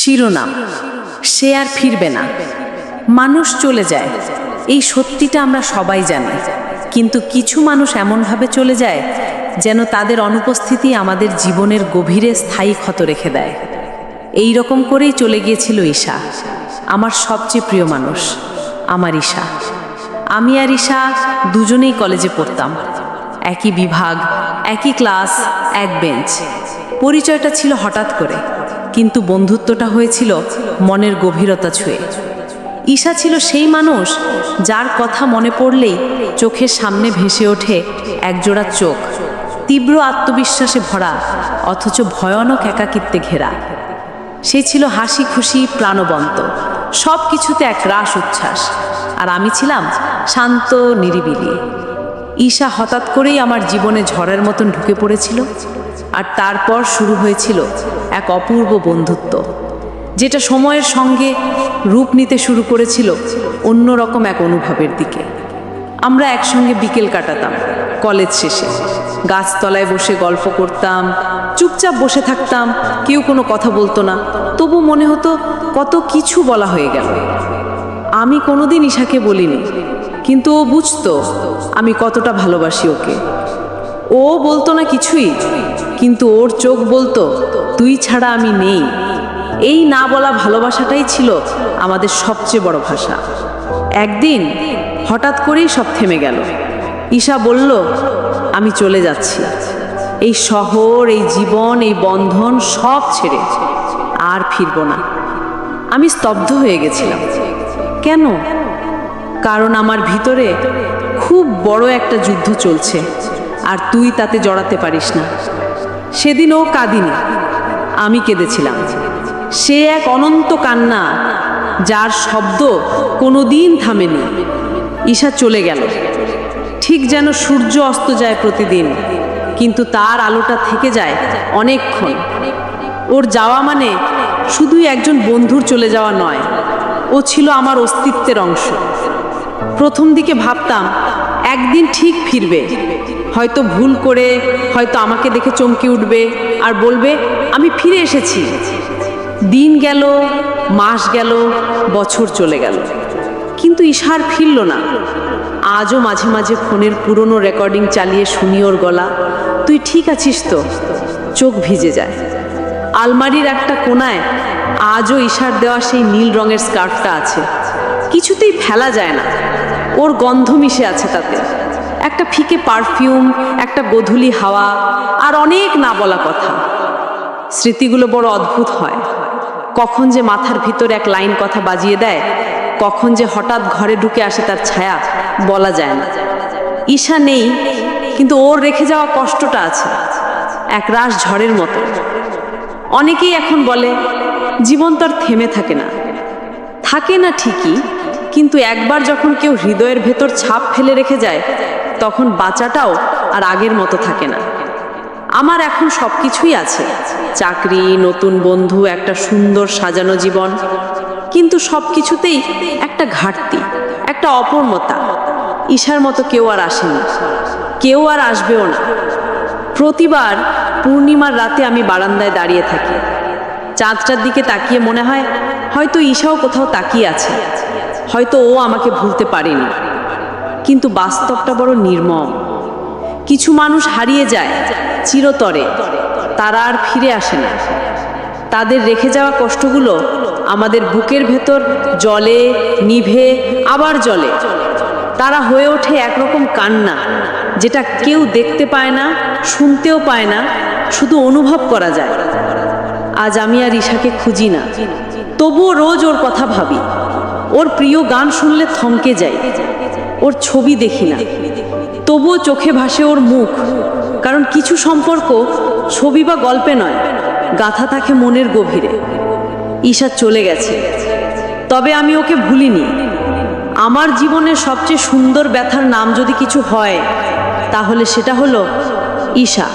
শিরোনাম, সে আর ফিরবে না। মানুষ চলে যায়, এই সত্যিটা আমরা সবাই জানি, কিন্তু কিছু মানুষ এমনভাবে চলে যায় যেন তাদের অনুপস্থিতি আমাদের জীবনের গভীরে স্থায়ী ক্ষত রেখে দেয়। এই রকম করেই চলে গিয়েছিল ঈশা, আমার সবচেয়ে প্রিয় মানুষ, আমার ঈশা। আমি আর ঈশা দুজনেই কলেজে পড়তাম, একই বিভাগ, একই ক্লাস, এক বেঞ্চ। পরিচয়টা ছিল হঠাৎ করে, কিন্তু বন্ধুত্বটা হয়েছিল মনের গভীরতা ছুঁয়ে। ঈশা ছিল সেই মানুষ যার কথা মনে পড়লেই চোখের সামনে ভেসে ওঠে একজোড়া চোখ, তীব্র আত্মবিশ্বাসে ভরা অথচ ভয়ানক একাকিত্বে ঘেরা। সে ছিল হাসি খুশি, প্রাণবন্ত, সব কিছুতে এক রাস উচ্ছ্বাস, আর আমি ছিলাম শান্ত, নিরিবিলি। ঈশা হঠাৎ করেই আমার জীবনে ঝড়ের মতন ঢুকে পড়েছিল, আর তারপর শুরু হয়েছিল এক অপূর্ব বন্ধুত্ব, যেটা সময়ের সঙ্গে রূপ নিতে শুরু করেছিল অন্যরকম এক অনুভবের দিকে। আমরা একসঙ্গে বিকেল কাটাতাম, কলেজ শেষে গাছতলায় বসে গল্প করতাম, চুপচাপ বসে থাকতাম, কেউ কোনো কথা বলতো না, তবু মনে হতো কত কিছু বলা হয়ে গেল। আমি কোনোদিন ঈশাকে বলিনি, কিন্তু ও বুঝতো আমি কতটা ভালোবাসি ওকে। ও বলতো না কিছুই, কিন্তু ওর চোখ বলতো তুই ছাড়া আমি নেই। এই না বলা ভালোবাসাটাই ছিল আমাদের সবচেয়ে বড় ভাষা। একদিন হঠাৎ করেই সব থেমে গেল। ঈশা বলল, আমি চলে যাচ্ছি, এই শহর, এই জীবন, এই বন্ধন সব ছেড়ে আর ফিরব না। আমি স্তব্ধ হয়ে গেছিলাম। কেন? কারণ আমার ভিতরে খুব বড় একটা যুদ্ধ চলছে, আর তুই তাতে জড়াতে পারিস না। সেদিন ও কাঁদিনি, আমি কেঁদেছিলাম। সে এক অনন্ত কান্না, যার শব্দ কোনোদিন থামেনি। ঈশা চলে গেল, ঠিক যেন সূর্য অস্ত যায় প্রতিদিন, কিন্তু তার আলোটা থেকে যায় অনেকক্ষণ। ওর যাওয়া মানে শুধুই একজন বন্ধুর চলে যাওয়া নয়, ও ছিল আমার অস্তিত্বের অংশ। প্রথম দিকে ভাবতাম একদিন ঠিক ফিরবে, হয়তো ভুল করে, হয়তো আমাকে দেখে চমকে উঠবে আর বলবে আমি ফিরে এসেছি। দিন গেল, মাস গেল, বছর চলে গেল, কিন্তু ঈশা আর ফিরল না। আজও মাঝে মাঝে ফোনের পুরনো রেকর্ডিং চালিয়ে শুনি ওর গলা, তুই ঠিক আছিস তো? চোখ ভিজে যায়। আলমারির একটা কোণায় আজও ঈশার দেওয়া সেই নীল রঙের স্কার্ফটা আছে, কিছুতেই ফেলা যায় না। ওর গন্ধ মিশে আছে তাতে, একটা ফিকে পারফিউম, একটা গোধূলি হাওয়া, আর অনেক না বলা কথা। স্মৃতিগুলো বড় অদ্ভুত হয়, কখন যে মাথার ভিতর এক লাইন কথা বাজিয়ে দেয়, কখন যে হঠাৎ ঘরে ঢুকে আসে তার ছায়া, বলা যায় না। ঈশা নেই, কিন্তু ওর রেখে যাওয়া কষ্টটা আছে, এক রাশ ঝড়ের মতো। অনেকেই এখন বলে জীবন তো আর থেমে থাকে না। থাকে না ঠিকই, কিন্তু একবার যখন কেউ হৃদয়ের ভেতর ছাপ ফেলে রেখে যায়, তখন বাঁচাটাও আর আগের মতো থাকে না। আমার এখন সব কিছুই আছে, চাকরি, নতুন বন্ধু, একটা সুন্দর সাজানো জীবন, কিন্তু সব কিছুতেই একটা ঘাটতি, একটা অপূর্ণতা। ঈশার মতো কেউ আর আসেনি, কেউ আর আসবেও না। প্রতিবার পূর্ণিমার রাতে আমি বারান্দায় দাঁড়িয়ে থাকি, চাঁদটার দিকে তাকিয়ে মনে হয় হয়তো ঈশাও কোথাও তাকিয়ে আছে, হয়তো ও আমাকে ভুলতে পারেনি। কিন্তু বাস্তবটা বড় নির্মম। কিছু মানুষ হারিয়ে যায় চিরতরে, তারা আর ফিরে আসে না। তাদের রেখে যাওয়া কষ্টগুলো আমাদের বুকের ভেতর জ্বলে, নিভে, আবার জ্বলে। তারা হয়ে ওঠে একরকম কান্না, যেটা কেউ দেখতে পায় না, শুনতেও পায় না, শুধু অনুভব করা যায়। আজ আমি আর ঈশাকে খুঁজি না, তবুও রোজ ওর কথা ভাবি। ওর প্রিয় গান শুনলে থমকে যাই, ওর ছবি দেখি না, তবুও চোখে ভাসে ওর মুখ। কারণ কিছু সম্পর্ক ছবি বা গল্পে নয়, গাঁথা থাকে মনের গভীরে। ঈশা চলে গেছে, তবে আমি ওকে ভুলিনি। আমার জীবনের সবচেয়ে সুন্দর ব্যথার নাম যদি কিছু হয়, তাহলে সেটা হলো ঈশা।